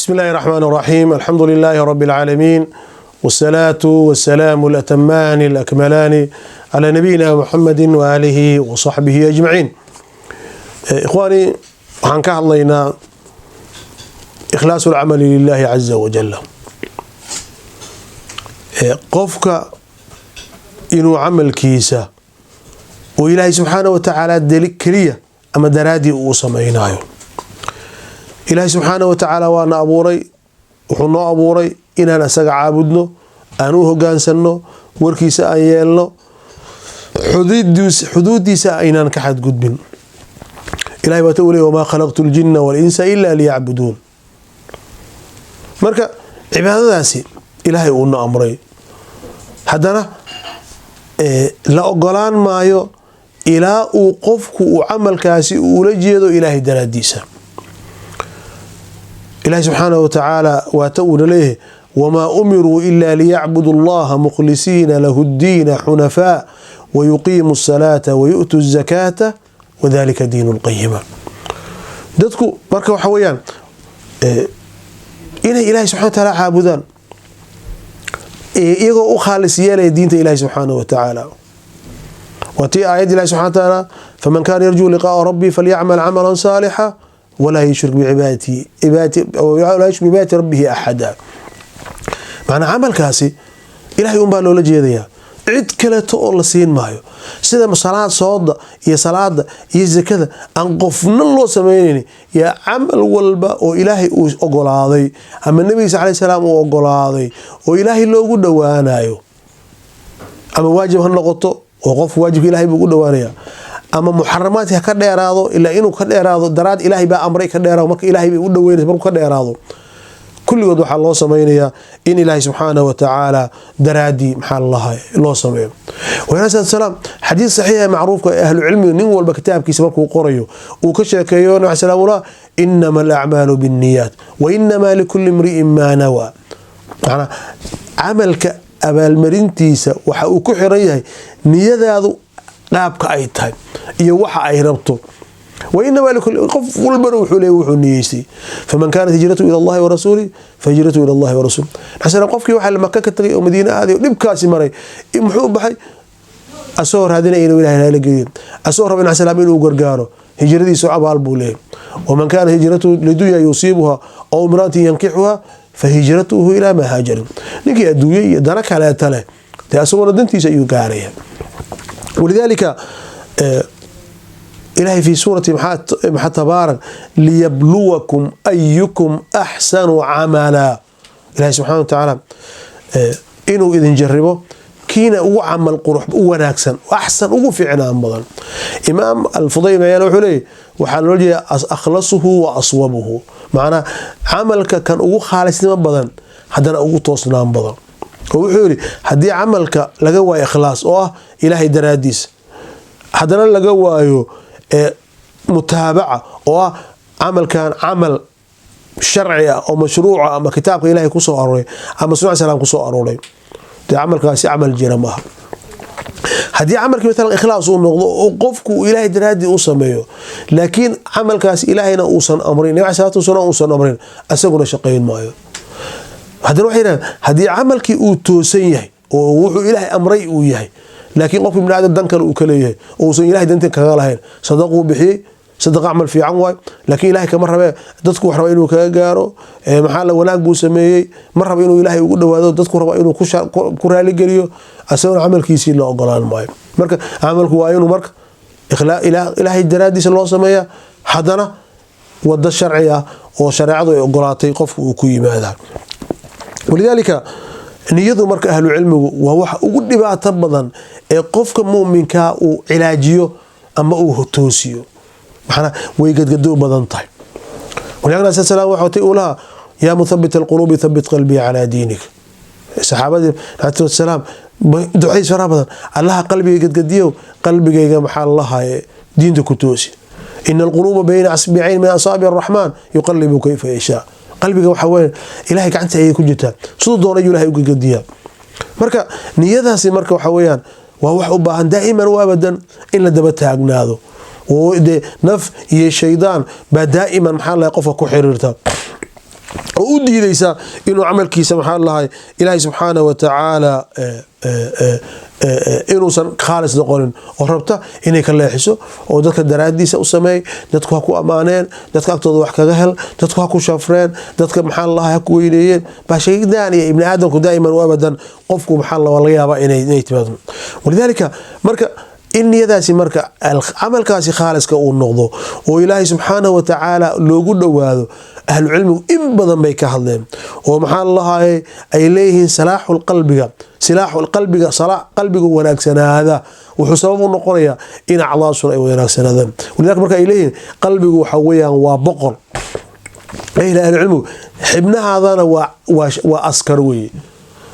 بسم الله الرحمن الرحيم. الحمد لله رب العالمين، والصلاة والسلام الأتمان الأكملان على نبينا محمد وآله وصحبه أجمعين. إخواني، waxaan ka hadlaynaa ikhlaasu alcamali lillahi caza wajalla. qofka inuu camalkiisa uu ilaahay subxaanahu watacaala keliya ama daraadii uu samaynayo. ilaahay subxaanahu watacaala waana abuuray, wuxuu noo abuuray inaan asaga caabudno, aan u hogaansanno, warkiisa aan yeelno, xuduudiisa aynaan ka xadgudbin. ilahay baa u leeyahay wamaa khalaqtu ljinna walinsa ila liyacbuduun. marka cibaadadaasi ilaahay uuna amray, haddana la ogolaan maayo ilaa uu qofku uu camalkaasi uula jeedo ilaahay daraadiisa. ilaahay subxaanahu watacaala waata uuna leeyahay wamaa umiruu ila liyacbudu allaha mukhlisiina lahu ddiina xunafaa wayuqiimu asalaata wayu'tu azakaata wadalika diinu lqayima. dadku marka waxa weeyaan inay ilaahay subxana watacaala caabudaan iyagoo u khaalis yeelaya diinta ilaahay subxaanahu watacaala. watii aayadda ilahi subxana watacaala faman kaana yarjuu liqaa'a rabbii falyacmal camalan saalixa walaa yushrik bicibaadati rabbihi axada. macnaa camalkaasi ilahay unbaa loola jeedayaa, cid kaleeto oo la siin maayo. sida sooda iyo salaada iyo zakada aan qofna loo sameynayni, yaa camal walba oo ilaahay uu ogolaaday ama nabigiisa calayhi salaam uu ogolaaday oo ilaahay loogu dhowaanayo, ama waajib ha noqoto oo qof waajibka ilaahay buu ugu dhowaanaya, ama muxaramaadka ka dheeraado ilaa inuu ka dheeraado daraad ilaahay baa amray ka dheeraado, marka ilaahay bay u dhoweynaysa markuu ka dheeraado. kulligood waxaa loo samaynayaa in ilaahay subxaanahu watacaala daraadii maxaa lalahay loo sameeyo. salaam xadiid saxiixa macruufka ahlu cilmiga nin walba kitaabkiisa markuu qorayo uu ka sheekeeyo nabi salaamullah inama alacmaalu binniyaat wa inamaa likulli imri'in maa nawaa. macnaa camalka abaalmarintiisa waxa uu ku xiran yahay niyadaadu qaabka ay tahay iyo waxa ay rabto. وإنما لكل قف والبر وحوله وحنيسي فمن كانت هجرته إلى الله ورسوله فهجرته إلى الله ورسوله. حسنا قفك وحل مكة كتري أو مدينة هذه نبكاسي مري محوب بحي أصور هذين إلى إله لا لقين أصور بن سلام إلى وقرقاره هجرتي صعب البولين. ومن كان هجرته لدنيا يصيبها أو امرأة ينكحها فهجرته إلى ما هاجر. نكي الدنيا درك على تله تأصور دنتي سيقاريها. ولذلك إلهي في سورة محا تبارك ليبلوكم أيكم أحسن عملا. إلهي سبحانه وتعالى إنه إذن جربه كينا وعمل قروح وناكسن وأحسن وفعنا أنبضا. إمام الفضيل يالوح ليه وحال رجي أخلصه وأصوبه، معنا عملك كان خالص نبضا حدنا توصنا أنبضا. وحولي هدي عملك لقوا إخلاص إلهي دراديس حدنا لقوا متابعة oo camalkan camal sharci ah oo mashruuc ah ama kitaabka ilaahay ku soo arooray ama sunnada salaam ku soo arooray, camalkaasi camal jira maaha. haddii camalkii midna ikhlaas uu noqdo oo qofku ilaahay daraadii uu sameeyo, laakiin camalkaasi ilaahayna uusan amrin, nabi salaatu wasalaam uusan amrin, asaguna shaqeyn maayo. haddana waxay haddii camalkii uu toosan yahay oo wuxuu ilaahay amray uu yahay, laakiin qofku ibn aadam dan kale uu ka leeyahay oo uusan ilaahay dantan kaga lahayn, sadaquu bixiyay, sadaqa amal fiican waay, laakiin ilaahay kama rabe dadku wax raba inuu kaga gaaro, maxaa la wanaag buu sameeyay, ma raba inuu ilaahay ugu dhawaado, dadku raba inuu ku raali geliyo, asaguna camalkiisii la ogolaan maayo. marka camalku waa inuu marka ilaahay daraadiisa loo sameeyaa, haddana wada sharci ah oo shareecadu ay ogolaatay qofku uu ku yimaadaa. walidaalika niyadu marka ahlu cilmigu waa wax ugu dhibaato badan ee qofka muuminka uu cilaajiyo ama uu toosiyo, maxana way gadgado badan tahay. walaagna salaam waxa uu tahay ya muthabbit alqulubi thabbit qalbi ala diinik. saxaabadii nabi salaam ducay fara badan, allah qalbiga gadgadiyo, qalbigayga maxaa lahaay diinta ku toosi. inna alquluba bayna asbi'ayn min asabi arrahman yuqallibu kayfa yasha. qalbiga waxa weyn ilaahay gacanta ay ku jirtaa, sidoo doonay ilaahay uga gadiyaa. marka niyadaasi marka waxa weeyaan waa wax u baahan daa'iman wa abadan in la daba taagnaado ودي نف يشيدان بدائما محل قفا كحريرتا وديديسا إنه عمل كيسا محل الله إلهي سبحانه وتعالى inuusan khaalis noqonin oo rabta inay ka leexiso oo dadka daraadiisa u sameey dadku ha ku amaaneen dadka agtooda wax kaga hel dadku ha ku shafreen dadka maxaa Allah ha ku weyneeyeen ba shaydan iyo ibn aadamku daa'iman wa abadan qofku maxaa Allah laga yaabaa inay timaado walidaalika marka in niyadaasi marka amalkaasi khaaliska uu noqdo oo Ilaahay subhanahu wa ta'ala loogu dhawaado ahlu cilmigu in badan bay ka hadleen oo maxaa Allah ay leeyihiin salaahul qalbiga silaaxul qalbiga qalbigu wanaagsanaada wuxuu sabab u noqonayaa in acdaashu ay wanaagsanaadaan walidaalika marka ay leeyihiin qalbigu waxa weeyaan waa boqor ahlu cilmigu xibnahaadana waa askar weeye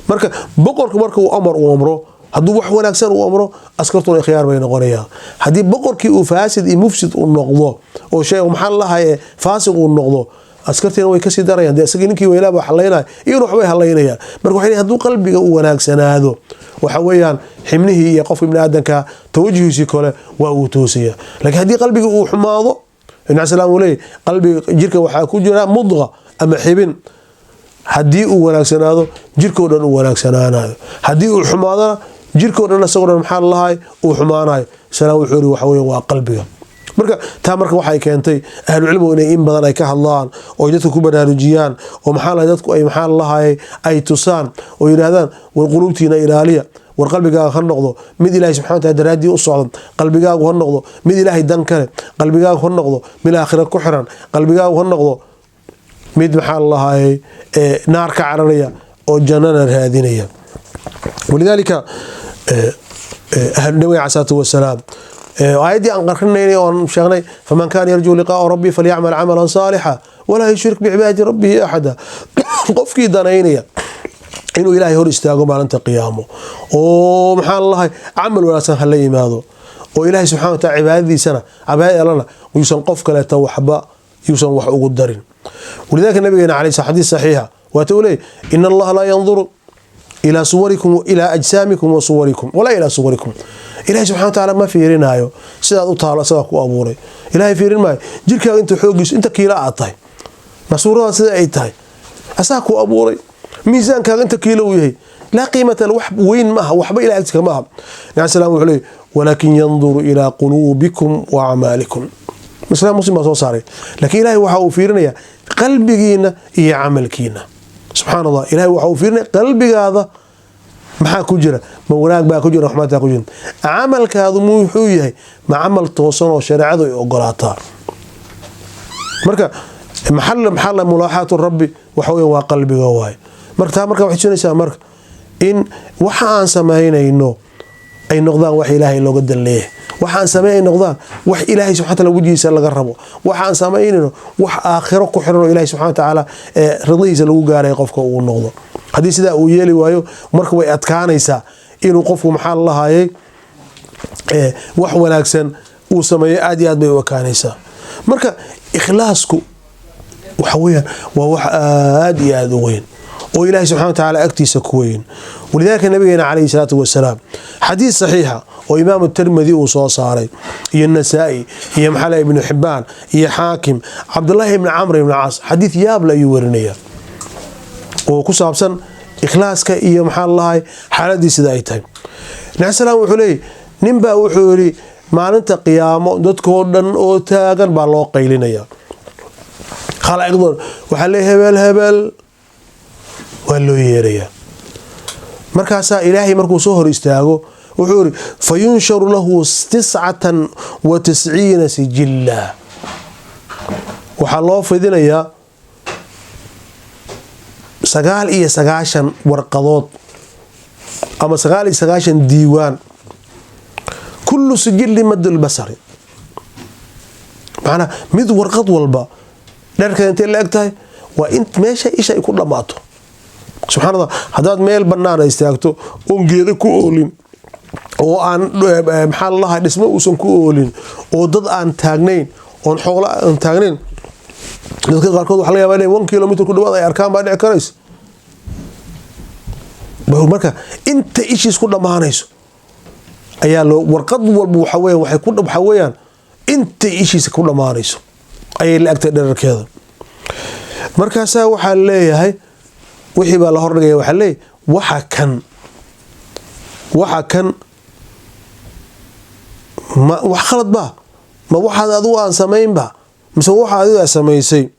marka boqorku marka uu amro hadduu wax wanaagsan uu amro askartuna khiyaar bay noqonayaan haddii boqorkii uu faasid iyo mufsid uu noqdo oo shay maxaa lahaay faasiq uu noqdo askartina way ka sii darayaan asagii ninkii weynaaba xaleynay iyo wax way haleynayaan marka waxay hadduu qalbiga uu wanaagsanaado waxa weeyaan xibnihii iyo qof ibn aadanka tawjihiisi kale waa uu toosaya laakiin haddii qalbiga uu xumaado inna salaamu alayhi qalbiga jirka waxa ku jira mudqa ama xibin haddii uu wanaagsanaado jirkoo dhan uu wanaagsanaanayo haddii uu xumaadana jirkoo dhan asagoo dhan maxaa lahaay uu xumaanayo salaam wuxuu yiri waxa weeyaan waa qalbiga marka taa marka waxay keentay ahlu cilmigu inay in badan ay ka hadlaan oo dadku ku baraarujiyaan oo maxaa lahaay dadku ay maxaa lahaay ay tusaan oo yiraahdaan war qulubtiina ilaaliya war qalbigaaga ha noqdo mid Ilaahay subhanahu wa ta'ala daraadii u socdo qalbigaaga ha noqdo mid Ilaahay dan kale qalbigaaga ha noqdo mid aakhira ku xiran qalbigaaga ha noqdo mid maxaa lahaay naar ka cararaya oo jannada raadinaya walidaalika ahlu nabi sallallahu alayhi wasallam آياتي أن قرنيني وأن شغني فمن كان يرجو لقاء ربي فليعمل عملا صالحا ولا يشرك بعبادة ربه أحدا قفكي دانينيا إنه إلهي هو استاغو مالنت قيامه ومحال الله عمل ولا سنخل لي ماذا وإلهي سبحانه وتعالى عبادة سنة عبادة لنا ويسن قفك لا توحبا يسن وحقوق الدرين ولذلك النبي عليه حديث صحيحة وتقولي إن الله لا ينظر إلى صوركم إلى أجسامكم وصوركم ولا إلى صوركم إلهي سبحانه وتعالى ما فيرنايو سيدا طالع سدا كو ابوري إلهي فيرن ماي جيركا انت خوغيس انت كيلا اتاي مسوره سدا اي تاي اسا كو ابوري ميزانكا انت كيلو يحي لا قيمه الوحب وين ما وحبه الى اجتك ما يا سلام عليه ولكن ينظر الى قلوبكم واعمالكم مسلم مسلم سو صاري لكن إلهي waxa uu fiirinaya qalbigiina iyo amalkiina subhana allah إلهي waxa uu fiirinaya qalbigaada maxaa ku jira ma wanaag baa ku jira raxmada ku jira amalkaadu muxuu yahay ma amal toosan oo shariicadu ay ogolaataa marka maxalla mulaahaatu rabbi waxa weeye waa qalbiga waay marka waxay siinaysaa marka in waxa aan sameeynayno ay noqdaan wax Ilaahay looga daleeyahay waxa aan sameeynayno noqdaan wax Ilaahay subhanahu wa ta'ala wajigiisa laga rabo waxa aan sameeynayno wax aakhiro ku xiran oo Ilaahay subhanahu wa ta'ala ridadiisa lagu gaaray qofka uu noqdo hadii sida uu yeeli waayo marka way adkaanaysaa inuu qofku maxaa lahaayay wax wanaagsan uu sameeyo aad iyo aad bay u adkaanaysaa marka ikhlaasku waxa weeyaan waa wax aad iyo aad u weyn oo Ilaahay subhanahu wa ta'ala agtiisa ku weyn walidaalka nabigeena calayhi salaatu wasalaam xadiis saxiixa oo imaam at-Tirmidhi uu soo saaray iyo Nasaa'i iyo Maxalla ibn Hibbaan iyo Haakim Abdullah ibn Amr ibn Aas xadiis yaab la yu warinaya oo ku saabsan ikhlaaska iyo maxaa lahaay xaaladii sida ay tahay nabi salaam wuxuu leeyahay ninba wuxuu yiri maalinta qiyaamo dadkoo dhan oo taagan baa loo qaylinaya khalaqdoon waxa leeyahay hebel waa loo yeeraya markaas Ilaahay markuu soo hor istaago wuxuu yiri fayunsharu lahu 99 sijilla waxa loo fidinayaa 99 warqadood ama 99 diiwaan kullu sijil madul basari macna mid warqad walba dharka inta la egtahay waa int meesha isha ay ku dhamaato subhanallah hadaad meel banaan istaagto oo geedo ku oolin oo aan maxaa Allah dhismo uusan ku oolin oo dad aan taagnayn oo xoolo aan taagnayn dadka qaarkood waxa laga yaabaa inay 1 kilometer ku dhawaad ay arkaan baa dhici karayso marka inta ishiis ku dhamaanayso ayaa loo warqad walba waxa weeyaan waxay ku waxa weeyaan inta ishiis ku dhamaanayso ayay la agtay dharkeeda markaasaa waxaa leeyahay wixii baa la hordhigaya, waxaa leeyahay waxa kan ma wax khalad baa, ma waxaad adigu aan samaynba, mise waxa adigu aad samaysay.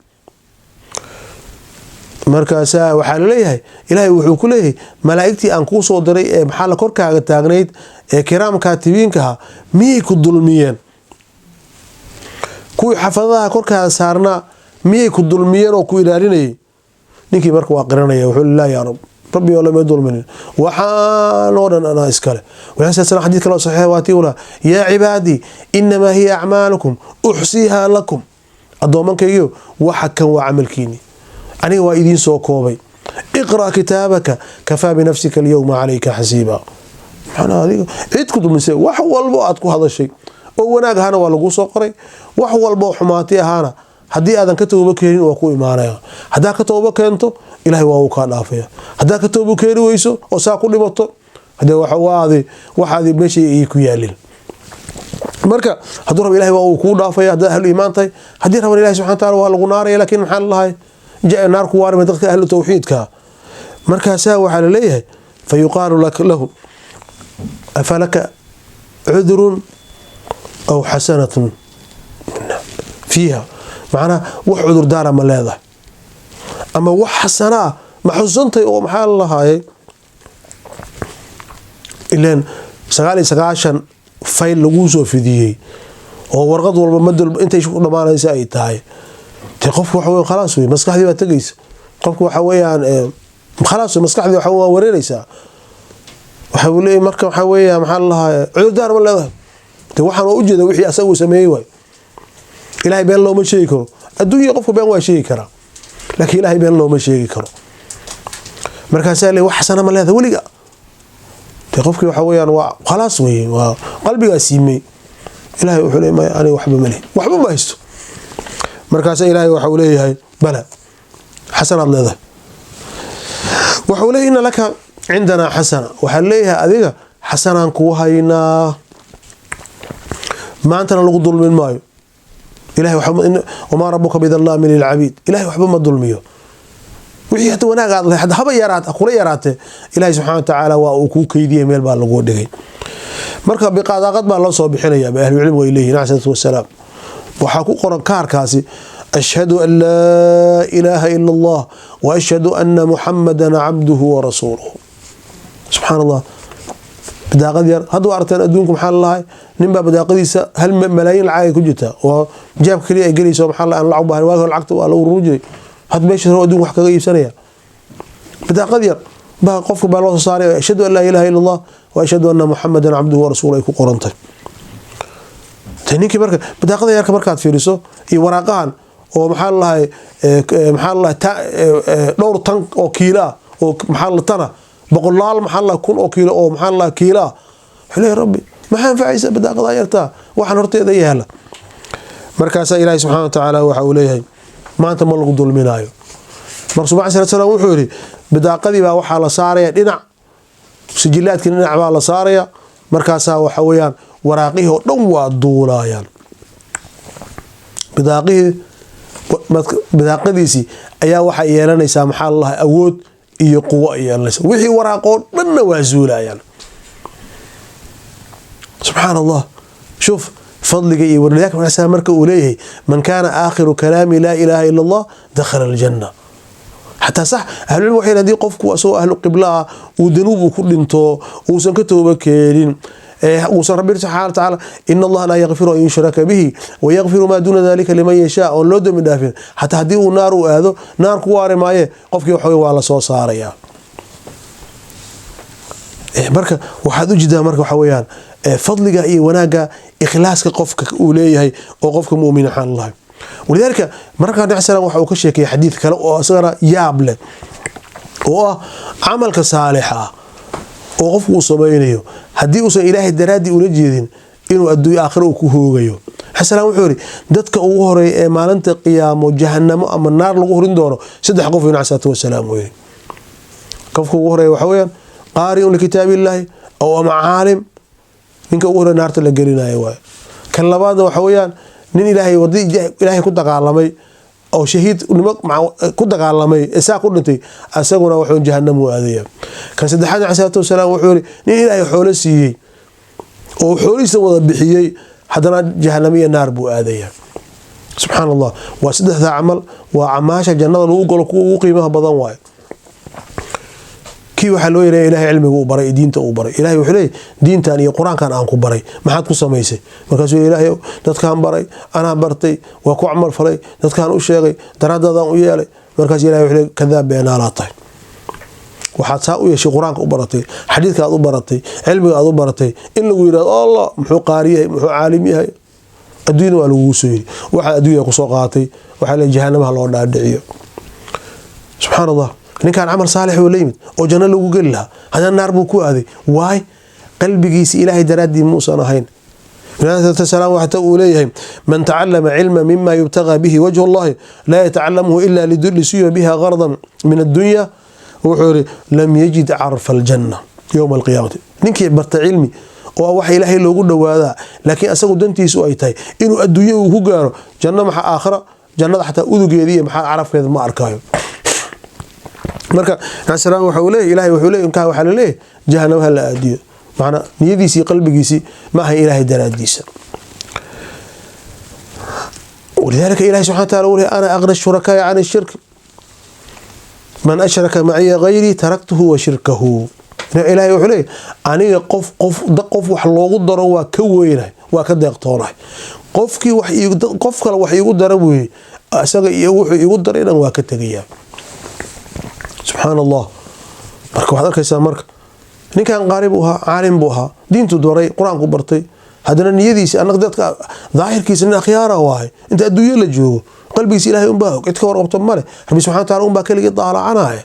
markaasaa waxaa laleeyahay ilaahay wuxuu ku leeyahay malaa'igtii aan kuu soo diray ee maxaa la korkaaga taagnayd ee kiraam kaatibiinkaha miyay ku dulmiyeen? kuwii xafadaha korkaada saarnaa miyay ku dulmiyeen oo ku ilaalinayay? ninkii marka waa qiranaya, wuxuu lilaahi yaa rab, rabbi oo lama dulminin, waxaan oo dhan anaa iskale. walaa sal xadiid kale oo saxiix waatii ula yaa cibaadii inamaa hiya acmaalukum uxsiihaa lakum, addoomankaygiyo waxa kan waa camalkiini, aniga waa idiin soo koobay. iqra' kitaabaka kafaa binafsika alyawma calayka xasiiba. maxana adiga cid ku dulmisay, wax walbo aad ku hadashay oo wanaag ahaana waa laguu soo qoray, wax walbo xumaatay ahaana haddii aadan ka toobo keenin waa ku imaanaya. haddaa ka toobo keento ilaahay waa uu kaa dhaafaya, haddaa ka toobo keeni weyso oo saa ku dhimato hadee waxaadi meeshii ay ku yaalin. marka hadduu rabo ilahay waa uu kuu dhaafaya haddaad ahlu iimaan tahay, haddii raban ilahi subxana wataala waa lagu naaraya. laakiin maxaa lalahay naar ku waarima dadka ahlu tawxiidka. markaasaa waxaa laleeyahay fayuqaalu lahu afalaka cudrun aw xasanatun fiiha, macnaha wax cudurdaara ma leedahay ama wax xasanaa ma xusantay oo maxaa lalahaayay ilaan 99 fayl laguu soo fidiyey oo warqad walba intay ku dhamaanaysa ay tahay. te qofku waxa weeye khalaas wey, maskaxdii baa tegaysa. qofku waxa weeyaan khalaas maskaxdii waxa waa wareeraysaa. waxa uu leeyahay marka waxa weeyaa maxaa lalahaayay cudurdaar ma leedahay. te waxaan u jeeda wixii asagu sameeyay way. ilaahay been looma sheegi karo, adduunyo qofku been waa sheegi karaa, laakiin ilaahay been looma sheegi karo. markaasaa leeyahay wax xasana ma leedahay weliga. te qofkii waxa weeyaan waa khalaas wey, waa qalbigaa siimay. ilaahay wuxuu leeyahay aniga waxba ma leh, waxba ma haysto. markaas ilaahay waxa uu leeyahay bala xasanaad leedahay. waxa uu leeyahay inna laka cindanaa xasana, waxaa leeyahay adiga xasanaan kuu haynaa, maantana lagu dulmin maayo. ilahay wamaa rabuka bidallaamin lilcabiid, ilahay waxba ma dulmiyo. wixii hata wanaag aad lahayd haba yaraat kula yaraatee ilaahay subxaana watacaala waa uu kuu keydiyay, meel baa lagu dhigay. marka biqaadaaqad baa loo soo bixinayaa ba ahlu cilmi way leeyihiin alayhi salaatu wasalaam. waxaa ku qoran kaarkaasi ashhadu an laa ilaaha ila allah wa ashhadu anna muxamadan cabduhu wa rasuuluhu. subxaan allah, badaaqad yar hadduu aragteen adduunku maxaa lalahay ninbaa badaaqadiisa 1 malaayiin lacag ay ku jirta oo jaab kaliya ay gelayso maxaa la aan lacag baahan, waagi hore lacagta waa la ururin jiray, had meesha hore adduunku wax kaga iibsanaya. badaaqad yar baa qofka baa loo soo saaray ashhadu an laa ilaaha illa allah wa ashhadu anna muxamadan cabduhu wa rasuuluhu ay ku qorantay. ninkii marka badaaqada yarka markaad fiiriso iyo waraaqahan oo maxaa lalahay dhowr tan oo kiila oo maxaa la tana boqolaal maxaa la kun oo kiilo oo maxaa la kiila, wuxuu leeyahay rabbi maxaa anfacaysa badaaqada yarta waxaan horteeda yaala. markaasaa ilaahay subxaana watacaala waxa uu leeyahay maanta ma lagu dulminaayo. marka subxaana sallallahu alayhi wasallam wuxuu yidhi badaaqadii baa waxaa la saaraya dhinac, sijilaadkii dhinac baa la saaraya. markaasaa waxa weeyaan waraaqihii oo dhan waa duulayaan. bidaaqadiisii ayaa waxay yeelanaysaa maxaa lalahay awood iyo quwo ay yeelanaysa, wixii waraaqoo dhanna waa zuulayaan. subxaan allah, shuf fadliga iyo warliyaka marka uu leeyahay man kaana aakhiru kalaami laa ilaaha ila allah dakhala aljanna. xataa sax ahlucilmi waxay hadii qofku asagoo ahlu qibla ah uu danuub uu ku dhinto uusan ka tooba keenin uusan rabbi subxaana watacaala in allaha laa yakfiru an yushraka bihi wayakfiru maa duuna dalika liman yashaa, oon loo dambi dhaafin. xataa haddii uu naar u aado naar ku waari maaye qofkii waxa waa la soo saarayaa. marka waxaad u jidaa marka waxa weeyaan fadliga iyo wanaagga ikhlaaska qofka uu leeyahay oo qofka mu'min xaan lahay. walidaalika marka nabi sallallahu waxa uu ka sheekay xadiid kale oo asagana yaab leh oo ah camalka saalixa ah oo qofku uu sameeyo haddii uusan ilaahay daraadii ula jeedin inuu adduunyo aakhiro uu ku hoogayo. xasan wuxuu yiri dadka ugu horeey ee maalinta qiyaamo jahannamo ama naar lagu horin doono 3 qof inuu salaatu wasalaam weeyay. qofka ugu horeey waxa weeyaan qaari'un likitaabillahi aw caalim, ninka ugu horeey naarta la gelinayo waay. kan labaad waxa weeyaan nin ilaahay wadii ilaahay ku dagaalamay oo shahiid ku dagaalamay isaa ku dhintay asaguna wuxuu jahannam u aadaya. kan saddexaad calaamatu salaam wuxuu yiri nin ilaahay xoolo siiyay oo xoolihiisa wada bixiyay haddana jahannam iyo naar buu aadaya. subhanallah waa saddexda amal waa amaasha jannada lagu galo kuwa ugu qiimaha badan waay. kii waxa loo yeeray ilaahay cilmiga uu baray diinta uu baray ilaahay wuxuu leeyahay diintan iyo quraankan aan ku baray maxaad ku samaysay markaas ilaahay dadkaan baray ana bartay waa ku amal falay dadkaan u sheegay daraadadaan u yeelay markaas ilaahay wuxuu leeyahay kadaab beenaalaatay waxaad saa u yeeshay quraanka u baratay xadiidka aad u baratay cilmiga aad u baratay in lagu yiraahdo Allah muxuu qaariyay muxuu caalim yahay adduun waa lagu soo yiri waxa adduunka ku soo qaatay waxa la jahannamaha loo dhaadhiciyo. subhanallah ninkaan amal saalix oo leeyimid oo janno lagu gali lahaa haddana naar buu ku aaday waay qalbigiisa ilaahay daraadii muusan ahayn. nabi salaam waxa uu leeyahay man ta'allama ilma mimma yubtagha bihi wajhu Allah la yata'allamuhu illa lidulli biha ghardan min ad-dunya wuxuu lam yajid 'arfa al-janna yawm al-qiyamah. ninkii barta cilmi oo waxa ilaahay loogu dhawaada laakiin asagu dantiisu ay tahay inuu adduunyo uu ku gaaro janno maxa aakhira jannada xataa udugeedii maxa carafkeeda ma arkaayo. marka nasraan waxa uu leeyahay ilaahay wuxuu leeyahay waxa la leeyahay jahannam hal aadiyo macna niyadiisi qalbigiisi ma aha ilaahay daraadiisa. ولذلك إلهي سبحانه وتعالى يقول أنا أغنى الشركاء عن الشرك من أشرك معي غيري تركته وشركه. إلهي يقول أنا قف وحلوق الضر وكوينه وكدقطونه قفكي قفك الوحي يقدر أبوه أسرع يقدر إنه وكتجيا. سبحان الله marka waxa arkaysaa marka ninkan qaarib u ahaa caalim buu ahaa diintu dooray quraanku bartay hadana niyadiisa annaga dadka daahirkiisa in khiyaara waay inta adduunyo la joogo qalbigiisa ilaahay un baa cid ka warqabto male rabbi subhanahu wa ta'ala un baa kaliya daalacanaya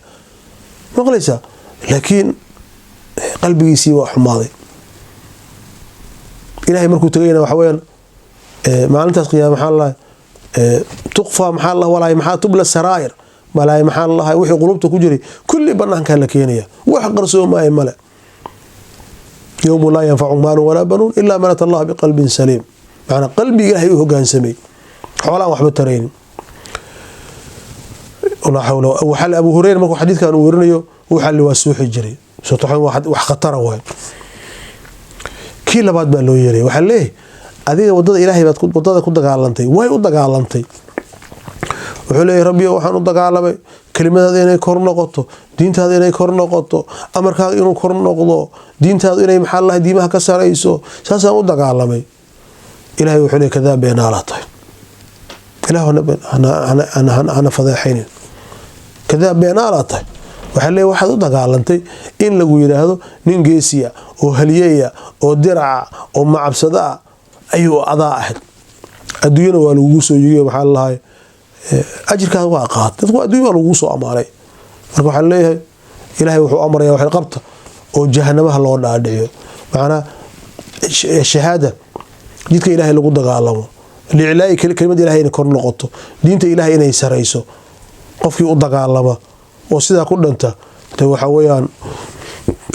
maqlaysa laakiin qalbigiisa waa xumaaday ilaahay markuu tagayna waxa weeyaan maalintaas qiyaam waxa Allah tuqfa maxa Allah walaa maxa tubla sarair malaay maxaa Allah wixii qulubta ku jiray kulli banaanka la keenaya wax qarsoomay male yawm la yanfa'u maalun wala banun illa man ata Allah biqalbin salim macna qalbiga ilaahay u hoggaansamay xoolaan waxba tarayn wala hawla waxa Abu Hurayra markuu xadiidkan uu warinayo waxa la wasuuxi jiray soo taxay wax khatar ah kii labaad baa loo yeeray waxa leeyahay adiga wadada ilaahay baad wadada ku dagaalantay way u dagaalantay wuxuu leeyahay rabbi waxaan u dagaalamay kelimadaada inay kor noqoto diintaada inay kor noqoto amarkaaga inuu kor noqdo diintaada inay maxaa Allah diimaha ka sareyso saasaan u dagaalamay ilaahay wuxuu leeyahay kadaab beenaalaatay ilaahu ana fadaxayn kadaab beenaalaatay waxa leeyahay waxaad u dagaalantay in lagu yiraahdo nin geesiya oo halyeeya oo diraca oo macabsada ayuu adaa ahayd adduunyada waa lagu soo yiriyo maxaa Allah ajirkaada waa qaad dadku adduunyo lagu soo amaaray marka waxa leeyahay ilaahay wuxuu amrayaa wax qabta oo jahannamaha loo dhaadhiyo macna shahaada jidka ilaahay lagu dagaalamo liilaahi kelimada ilaahay inay kor noqoto diinta ilaahay inay sareyso qofkii u dagaalama oo sida ku dhanta waxa weeyaan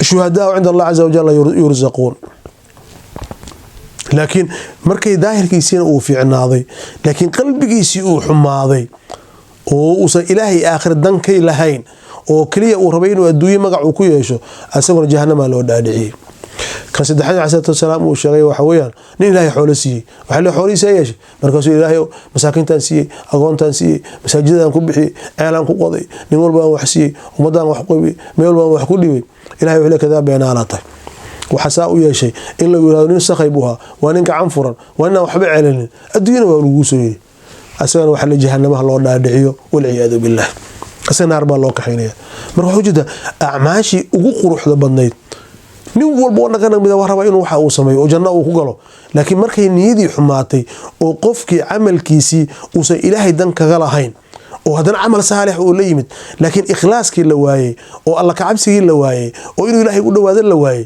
shuhadaa inda Allah azza wa jalla yurzaqun. laakiin markay daahirkiisina uu fiicnaaday laakiin qalbigiisii uu xumaaday oo uusan ilaahay aakhir dankay lahayn oo kaliya uu rabay inuu adduunyo magac uu ku yeesho asagoo jahannama loo dhaadhiciyay. kan saddexaad calaamatu salaam uu sheegay waxa weeyaan nin ilaahay xoolo siiyay waxa la xoolihiisa yeeshay markaasuu ilaahay masaakiintan siiyay agoontan siiyay masaajidadan ku bixiyay ceelan ku qoday nin walba wax siiyay ummadan wax qobi meel walba wax ku dhibay ilaahay wuxuu kadaab beenaalaatay وحساء يشي إن لو يرادون سخيبها وأن كعن فرن وأن وحب علن الدين والوجوسين أسأل وحل جهنم الله داعيه والعياذ بالله أسأل أربع الله كحينية مرة وجد أعماشي وقروح لبنيت نقول بوانا كان من ورا إنه وحاو سمي وجنة وقوله لكن مركي نيدي حماتي وقفك عمل كيسي وس إلهي دنك غلاهين وهذا عمل صالح وليمت لكن إخلاصك اللواي والله كعبسي اللواي وإنه إلهي يقول له هذا اللواي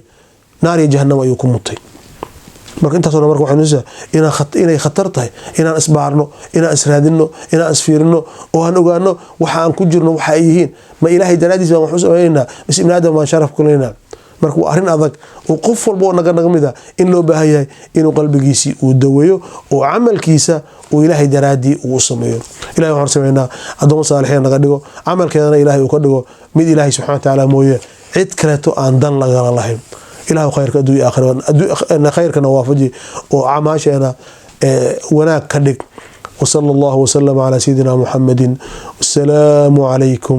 نار جهنم أيكم مطي marka intaas oo marka waxaan inay khatar tahay inaan isbaarno inaan israadino inaan isfiirino oo aan ogaano waxa aan ku jirno waxa ay yihiin ma ilaahay daraadiis baan wax u sameeynaa bis ibn aadam ma sharaf kuleena marka waa arrin adag oo qof walba oo naga mid ah in loo baahan yahay inuu qalbigiisii uu daweeyo oo camalkiisa uu ilaahay daraadii uu sameeyo. ilaahay waxaan sameeynaa adoon saalixiin naga dhigo, camalkeedana ilaahay uu ka dhigo mid ilaahay subxaanahu wa ta'aala mooye cid kaleeto aan dan lagala lahayn. ilaahu khayrka adduunya aakhirana khayrkana waafaji oo acmaasheena wanaag ka dhig. وصلى الله وسلم على سيدنا محمد. والسلام عليكم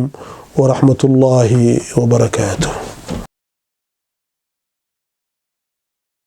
ورحمة الله وبركاته.